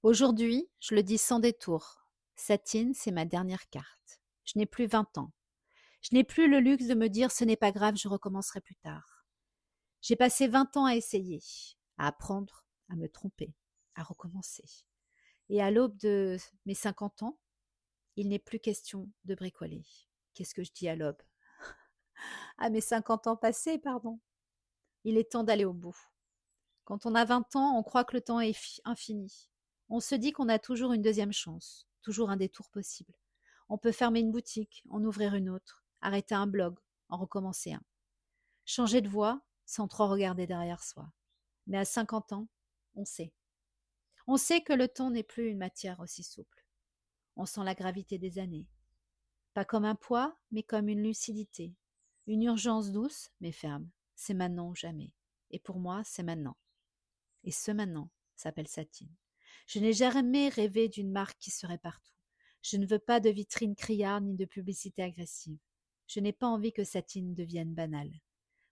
Aujourd'hui, je le dis sans détour, Satine, c'est ma dernière carte. Je n'ai plus 20 ans. Je n'ai plus le luxe de me dire ce n'est pas grave, je recommencerai plus tard. J'ai passé 20 ans à essayer, à apprendre, à me tromper, à recommencer. Et à l'aube de mes 50 ans, il n'est plus question de bricoler. Qu'est-ce que je dis à l'aube? À mes 50 ans passés, pardon. Il est temps d'aller au bout. Quand on a 20 ans, on croit que le temps est infini. On se dit qu'on a toujours une deuxième chance, toujours un détour possible. On peut fermer une boutique, en ouvrir une autre, arrêter un blog, en recommencer un. Changer de voie sans trop regarder derrière soi. Mais à 50 ans, on sait. On sait que le temps n'est plus une matière aussi souple. On sent la gravité des années. Pas comme un poids, mais comme une lucidité. Une urgence douce, mais ferme. C'est maintenant ou jamais. Et pour moi, c'est maintenant. Et ce maintenant s'appelle Satine. Je n'ai jamais rêvé d'une marque qui serait partout. Je ne veux pas de vitrine criarde ni de publicité agressive. Je n'ai pas envie que Satine devienne banale.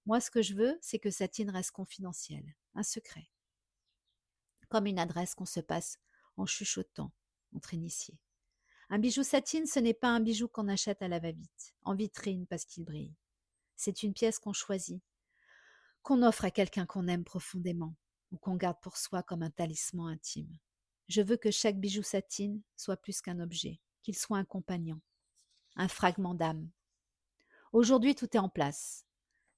Moi, ce que je veux, c'est que Satine reste confidentielle, un secret, comme une adresse qu'on se passe en chuchotant entre initiés. Un bijou Satine, ce n'est pas un bijou qu'on achète à la va-vite, en vitrine parce qu'il brille. C'est une pièce qu'on choisit, qu'on offre à quelqu'un qu'on aime profondément ou qu'on garde pour soi comme un talisman intime. Je veux que chaque bijou Satine soit plus qu'un objet, qu'il soit un compagnon, un fragment d'âme. Aujourd'hui, tout est en place.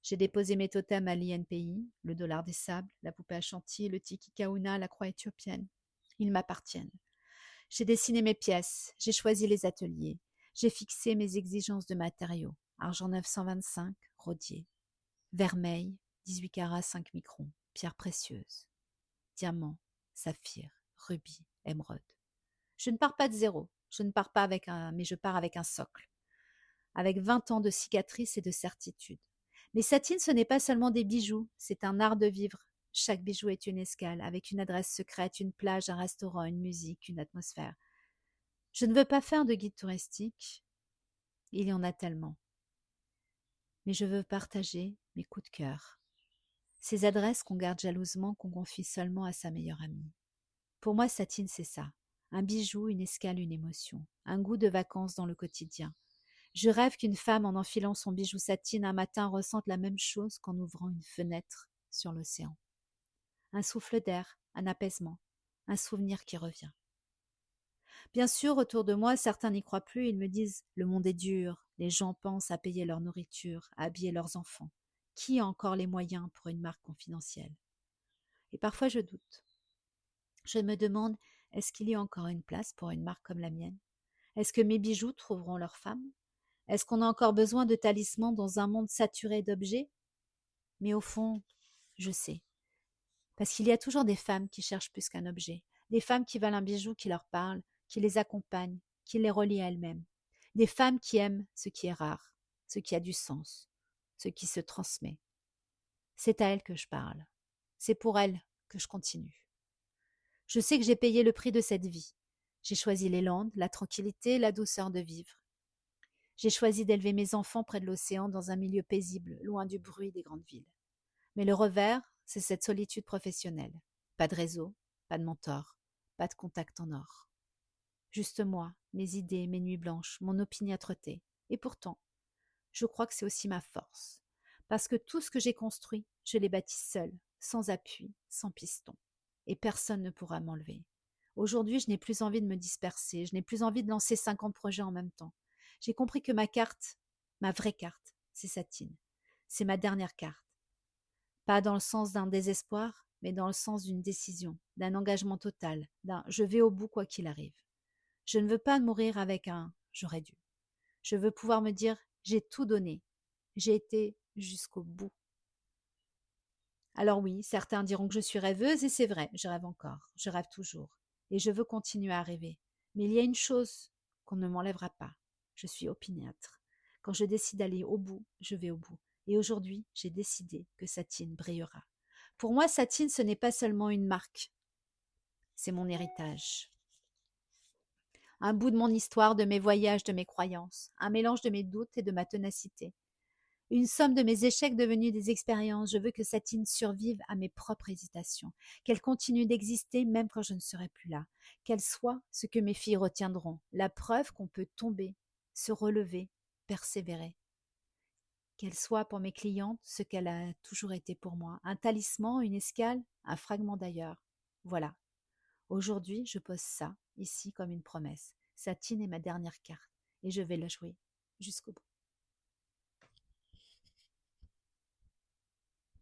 J'ai déposé mes totems à l'INPI, le dollar des sables, la poupée à chantier, le tiki kauna, la croix éthiopienne. Ils m'appartiennent. J'ai dessiné mes pièces, j'ai choisi les ateliers, j'ai fixé mes exigences de matériaux. Argent 925, rodier. Vermeil, 18 carats 5 microns, pierres précieuses. Diamant, saphir, rubis, émeraude. Je ne pars pas de zéro, je ne pars pas avec mais je pars avec un socle, avec 20 ans de cicatrices et de certitude. Mais Satine, ce n'est pas seulement des bijoux, c'est un art de vivre. Chaque bijou est une escale, avec une adresse secrète, une plage, un restaurant, une musique, une atmosphère. Je ne veux pas faire de guide touristique, il y en a tellement. Mais je veux partager mes coups de cœur. Ces adresses qu'on garde jalousement, qu'on confie seulement à sa meilleure amie. Pour moi, Satine, c'est ça. Un bijou, une escale, une émotion. Un goût de vacances dans le quotidien. Je rêve qu'une femme, en enfilant son bijou Satine un matin, ressente la même chose qu'en ouvrant une fenêtre sur l'océan. Un souffle d'air, un apaisement, un souvenir qui revient. Bien sûr, autour de moi, certains n'y croient plus, ils me disent « le monde est dur, les gens pensent à payer leur nourriture, à habiller leurs enfants. Qui a encore les moyens pour une marque confidentielle ?» Et parfois je doute. Je me demande, est-ce qu'il y a encore une place pour une marque comme la mienne? Est-ce que mes bijoux trouveront leur femme? Est-ce qu'on a encore besoin de talismans dans un monde saturé d'objets? Mais au fond, je sais. Parce qu'il y a toujours des femmes qui cherchent plus qu'un objet. Des femmes qui veulent un bijou qui leur parle, qui les accompagne, qui les relie à elles-mêmes. Des femmes qui aiment ce qui est rare, ce qui a du sens, ce qui se transmet. C'est à elles que je parle. C'est pour elles que je continue. Je sais que j'ai payé le prix de cette vie. J'ai choisi les landes, la tranquillité, la douceur de vivre. J'ai choisi d'élever mes enfants près de l'océan dans un milieu paisible, loin du bruit des grandes villes. Mais le revers, c'est cette solitude professionnelle. Pas de réseau, pas de mentor, pas de contact en or. Juste moi, mes idées, mes nuits blanches, mon opiniâtreté. Et pourtant, je crois que c'est aussi ma force. Parce que tout ce que j'ai construit, je l'ai bâti seul, sans appui, sans piston. Et personne ne pourra m'enlever. Aujourd'hui, je n'ai plus envie de me disperser, je n'ai plus envie de lancer 50 projets en même temps. J'ai compris que ma carte, ma vraie carte, c'est Satine. C'est ma dernière carte. Pas dans le sens d'un désespoir, mais dans le sens d'une décision, d'un engagement total, d'un je vais au bout quoi qu'il arrive. Je ne veux pas mourir avec un j'aurais dû. Je veux pouvoir me dire j'ai tout donné, j'ai été jusqu'au bout. Alors oui, certains diront que je suis rêveuse et c'est vrai, je rêve encore, je rêve toujours et je veux continuer à rêver. Mais il y a une chose qu'on ne m'enlèvera pas, je suis opiniâtre. Quand je décide d'aller au bout, je vais au bout. Et aujourd'hui, j'ai décidé que Satine brillera. Pour moi, Satine, ce n'est pas seulement une marque, c'est mon héritage. Un bout de mon histoire, de mes voyages, de mes croyances, un mélange de mes doutes et de ma ténacité. Une somme de mes échecs devenus des expériences. Je veux que Satine survive à mes propres hésitations, qu'elle continue d'exister même quand je ne serai plus là, qu'elle soit ce que mes filles retiendront, la preuve qu'on peut tomber, se relever, persévérer. Qu'elle soit pour mes clientes ce qu'elle a toujours été pour moi, un talisman, une escale, un fragment d'ailleurs. Voilà. Aujourd'hui, je pose ça, ici, comme une promesse. Satine est ma dernière carte, et je vais la jouer jusqu'au bout.